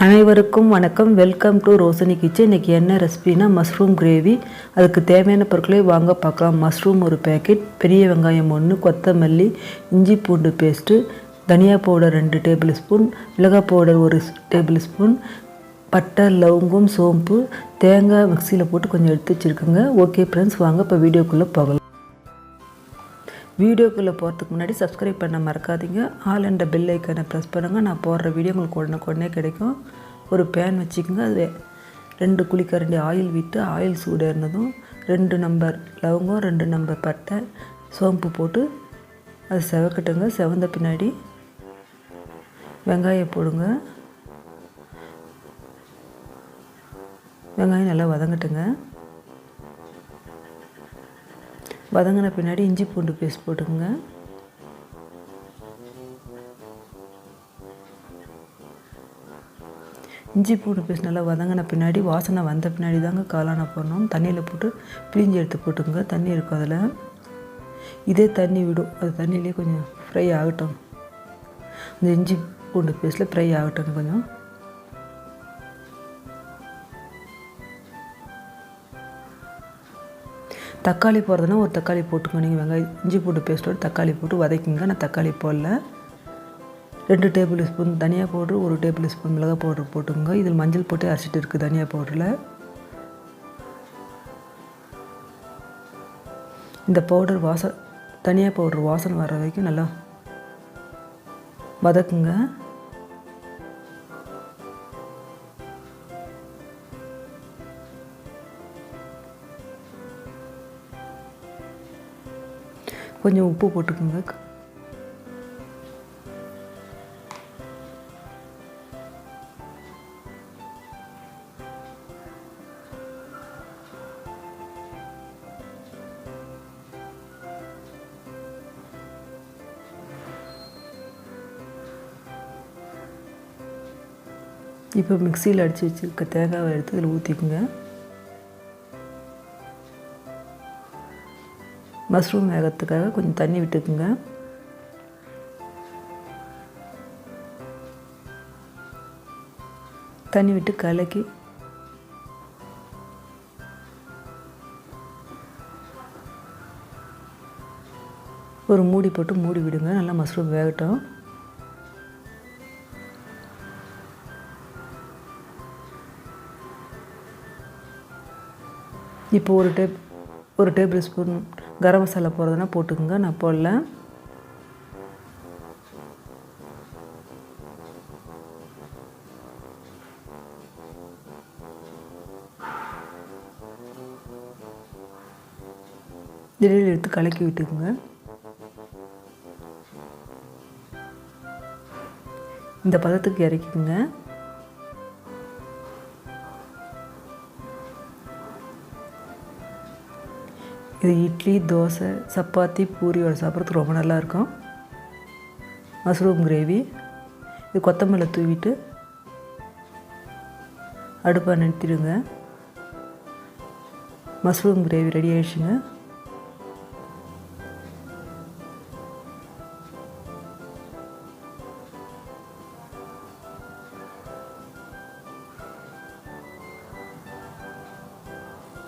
அனைவருக்கும் வணக்கம். Welcome to Roshini kitchen. இன்றைக்கி என்ன ரெசிபினா மஷ்ரூம் கிரேவி. அதுக்கு தேவையான பொருட்களை வாங்க பார்க்கலாம். மஷ்ரூம் ஒரு பேக்கெட், பெரிய வெங்காயம் 1, கொத்தமல்லி, இஞ்சி பூண்டு பேஸ்ட்டு, தனியா பவுடர் 2 டேபிள் ஸ்பூன், மிளகாய் பவுடர் 1 டேபிள் ஸ்பூன், பட்டை, லவங்கம், சோம்பு, தேங்காய் மிக்சியில் போட்டு கொஞ்சம் எடுத்து வச்சுருக்குங்க. ஓகே ஃப்ரெண்ட்ஸ், வாங்க இப்போ வீடியோக்குள்ளே போகலாம். வீடியோக்குள்ளே போகிறதுக்கு முன்னாடி சப்ஸ்கிரைப் பண்ண மறக்காதீங்க. ஆல் அண்ட் பெல் ஐக்கனை ப்ரெஸ் பண்ணுங்கள். நான் போடுற வீடியோ உங்களுக்கு உடனே கிடைக்கும். ஒரு பேன் வச்சுக்கோங்க. அது 2 குழிக்கரண்டி ஆயில் விட்டு ஆயில் சூடேறினதும் 2 நம்பர் லவங்கம், 2 நம்பர் பட்டை, சோம்பு போட்டு அது செவக்கட்டுங்க. செவந்த பின்னாடி வெங்காயம் போடுங்க. வெங்காயம் நல்லா வதங்கட்டுங்க. வதங்கின பின்னாடி இஞ்சி பூண்டு பேஸ்ட் போட்டுக்கோங்க. இஞ்சி பூண்டு பேஸ்ட் நல்லா வதங்கின பின்னாடி வாசனை வந்த பின்னாடி தாங்க காளான போடணும். தண்ணியில் போட்டு பிழிஞ்சு எடுத்து போட்டுக்கோங்க. தண்ணி இருக்கும் அதில். இதே தண்ணி விடும். அது தண்ணியிலே கொஞ்சம் ஃப்ரை ஆகட்டும். இந்த இஞ்சி பூண்டு பேஸ்ட்டில் ஃப்ரை ஆகட்டும் கொஞ்சம். தக்காளி போடுறதுனா ஒரு தக்காளி போட்டுக்கோங்க. நீங்கள் வெங்காயம் இஞ்சி பூண்டு பேஸ்ட்டோடு தக்காளி போட்டு வதக்கிங்க. நான் தக்காளி போடல. 2 டேபிள் ஸ்பூன் தனியா பவுட்ரு, 1 டேபிள் ஸ்பூன் மிளகாய் பவுட்ரு போட்டுங்க. இதில் மஞ்சள் போட்டு அரைச்சிட்டு இருக்குது தனியா பவுடரில். இந்த பவுடர் தனியா பவுடர் வாசனை வர வரைக்கும் நல்லா வதக்குங்க. கொஞ்சம் உப்பு போட்டுக்கோங்க. இப்போ மிக்சியில் அடித்து வச்சுருக்க தேங்காவை எடுத்து இதில் ஊற்றிக்குங்க. மஷ்ரூம் வேகத்துக்காக கொஞ்சம் தண்ணி விட்டுக்குங்க. தண்ணி விட்டு கலக்கி ஒரு மூடி போட்டு மூடி விடுங்க. நல்லா மஷ்ரூம் வேகட்டும். இப்போ ஒரு டேபிள் ஸ்பூன் கரம் மசாலா போடுறதுனா போட்டுக்கோங்க. நான் போடல. இடையில எடுத்து கலக்கி விட்டுக்குங்க. இந்த பதத்துக்கு இறக்கிக்குங்க. இது இட்லி, தோசை, சப்பாத்தி, பூரியோட சாப்பிட்றதுக்கு ரொம்ப நல்லாயிருக்கும். Mushroom gravy. இது கொத்தமல்லி தூவிட்டு அடுப்பை நிறுத்திடுங்க. Mushroom gravy ready ஆகிடுச்சுங்க.